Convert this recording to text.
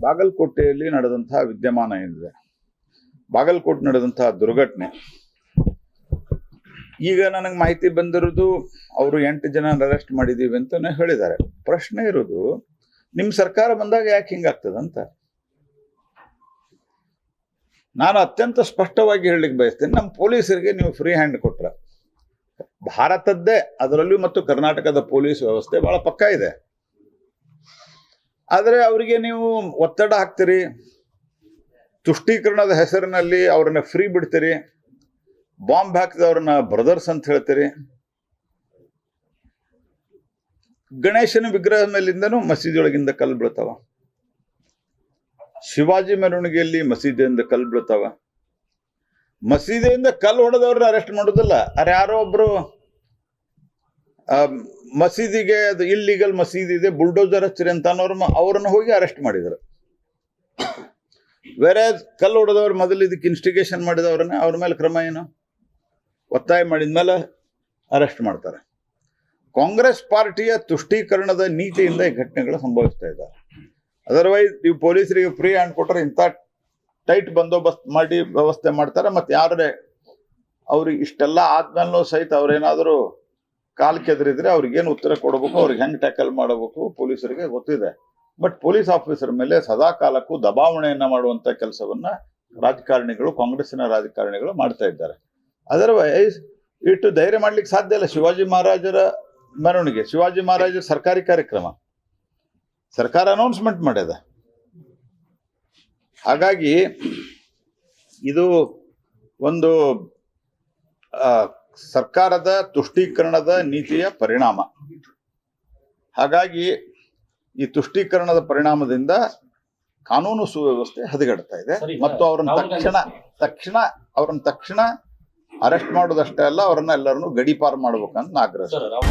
ಬಾಗಲಕೋಟೆಯಲ್ಲಿ ನಡೆದಂತಹ ವಿದ್ಯಮಾನ ಏನಿದೆ, ಬಾಗಲಕೋಟೆ ನಡೆದಂತಹ ದುರ್ಘಟನೆ, ಈಗ ನನಗೆ ಮಾಹಿತಿ ಬಂದಿರೋದು ಅವರು 8 ಜನ ಅರೆಸ್ಟ್ ಮಾಡಿದೀವಿ ಅಂತಾನೆ ಹೇಳಿದ್ದಾರೆ. ಪ್ರಶ್ನೆ ಇರೋದು, ನಿಮ್ ಸರ್ಕಾರ ಬಂದಾಗ ಯಾಕೆ ಹಿಂಗಾಗ್ತದಂತ ನಾನು ಅತ್ಯಂತ ಸ್ಪಷ್ಟವಾಗಿ ಹೇಳಲಿಕ್ಕೆ ಬಯಸ್ತೇನೆ. ನಮ್ಮ ಪೊಲೀಸರಿಗೆ ನೀವು ಫ್ರೀ ಹ್ಯಾಂಡ್ ಕೊಟ್ರ, ಭಾರತದ್ದೇ ಅದರಲ್ಲೂ ಮತ್ತು ಕರ್ನಾಟಕದ ಪೊಲೀಸ್ ವ್ಯವಸ್ಥೆ ಬಹಳ ಪಕ್ಕಾ ಇದೆ. ಆದರೆ ಅವರಿಗೆ ನೀವು ಒತ್ತಡ ಹಾಕ್ತೀರಿ, ತುಷ್ಟೀಕರಣದ ಹೆಸರಿನಲ್ಲಿ ಅವ್ರನ್ನ ಫ್ರೀ ಬಿಡ್ತೀರಿ, ಬಾಂಬ್ ಹಾಕಿದವ್ರನ್ನ ಬ್ರದರ್ಸ್ ಅಂತ ಹೇಳ್ತೀರಿ. ಗಣೇಶನ ವಿಗ್ರಹ ಮೇಲಿಂದನೂ ಮಸೀದಿಯೊಳಗಿಂದ ಕಲ್ಲು ಬೀಳ್ತಾವ, ಶಿವಾಜಿ ಮೆರವಣಿಗೆಯಲ್ಲಿ ಮಸೀದಿಯಿಂದ ಕಲ್ಲು ಬೀಳ್ತಾವ. ಮಸೀದಿಯಿಂದ ಕಲ್ಲು ಹೊಡೆದವ್ರನ್ನ ಅರೆಸ್ಟ್ ಮಾಡೋದಿಲ್ಲ. ಅರೆ ಯಾರೋ ಒಬ್ರು ಮಸೀದಿಗೆ ಅದು ಇಲ್ಲಿಗಲ್ ಮಸೀದಿ ಇದೆ, ಬುಲ್ಡೋಜರ್ ಹಚ್ಚಿರಿ ಅಂತ ಅವ್ರನ್ನ ಹೋಗಿ ಅರೆಸ್ಟ್ ಮಾಡಿದ್ರು. ಬೇರೆ ಕಲ್ಲು ಹೊಡೆದವ್ರು ಮೊದಲು ಇದಕ್ಕೆ ಇನ್ಸ್ಟಿಗೇಷನ್ ಮಾಡಿದವ್ರನ್ನ ಅವ್ರ ಮೇಲೆ ಕ್ರಮ ಏನು? ಒತ್ತಾಯ ಮಾಡಿದ್ಮೇಲೆ ಅರೆಸ್ಟ್ ಮಾಡ್ತಾರೆ. ಕಾಂಗ್ರೆಸ್ ಪಾರ್ಟಿಯ ತುಷ್ಟೀಕರಣದ ನೀತಿಯಿಂದ ಈ ಘಟನೆಗಳು ಸಂಭವಿಸ್ತಾ ಇದ್ದಾವೆ. ಅದರ್ವೈಸ್ ನೀವು ಪೊಲೀಸರಿಗೆ ಫ್ರೀ ಹ್ಯಾಂಡ್ ಕೊಟ್ಟರೆ ಇಂಥ ಟೈಟ್ ಬಂದೋಬಸ್ತ್ ಮಾಡಿ ವ್ಯವಸ್ಥೆ ಮಾಡ್ತಾರೆ. ಮತ್ತೆ ಯಾರೇ ಅವ್ರಿಗೆ ಇಷ್ಟೆಲ್ಲ ಆದ್ಮೇಲೂ ಸಹಿತ ಅವ್ರೇನಾದರೂ ಕಾಲ್ ಕೆದರಿದ್ರೆ ಅವ್ರಿಗೇನು ಉತ್ತರ ಕೊಡಬೇಕು, ಅವ್ರಿಗೆ ಹೆಂಗೆ ಟ್ಯಾಕಲ್ ಮಾಡಬೇಕು ಪೊಲೀಸರಿಗೆ ಗೊತ್ತಿದೆ. ಬಟ್ ಪೊಲೀಸ್ ಆಫೀಸರ್ ಮೇಲೆ ಸದಾ ಕಾಲಕ್ಕೂ ದಬಾವಣೆಯನ್ನ ಮಾಡುವಂತ ಕೆಲಸವನ್ನ ರಾಜಕಾರಣಿಗಳು, ಕಾಂಗ್ರೆಸ್ಸಿನ ರಾಜಕಾರಣಿಗಳು ಮಾಡ್ತಾ ಇದ್ದಾರೆ. ಅದರ್ವೈಸ್ ಇಟ್ಟು ಧೈರ್ಯ ಮಾಡ್ಲಿಕ್ಕೆ ಸಾಧ್ಯ ಇಲ್ಲ. ಶಿವಾಜಿ ಮಹಾರಾಜರ ಮೆರವಣಿಗೆ, ಶಿವಾಜಿ ಮಹಾರಾಜರ ಸರ್ಕಾರಿ ಕಾರ್ಯಕ್ರಮ, ಸರ್ಕಾರ ಅನೌನ್ಸ್ಮೆಂಟ್ ಮಾಡ್ಯದ. ಹಾಗಾಗಿ ಇದು ಒಂದು ಸರ್ಕಾರದ ತುಷ್ಟೀಕರಣದ ನೀತಿಯ ಪರಿಣಾಮ. ಹಾಗಾಗಿ ಈ ತುಷ್ಟೀಕರಣದ ಪರಿಣಾಮದಿಂದ ಕಾನೂನು ಸುವ್ಯವಸ್ಥೆ ಹದಗೆಡ್ತಾ ಇದೆ. ಮತ್ತು ಅವ್ರನ್ನ ತಕ್ಷಣ ಅರೆಸ್ಟ್ ಮಾಡೋದಷ್ಟೇ ಅಲ್ಲ, ಅವ್ರನ್ನ ಎಲ್ಲರನ್ನು ಗಡೀಪಾರು ಮಾಡ್ಬೇಕಂತ ನಾ ಆಗ್ರಹಿಸ್ತೇನೆ.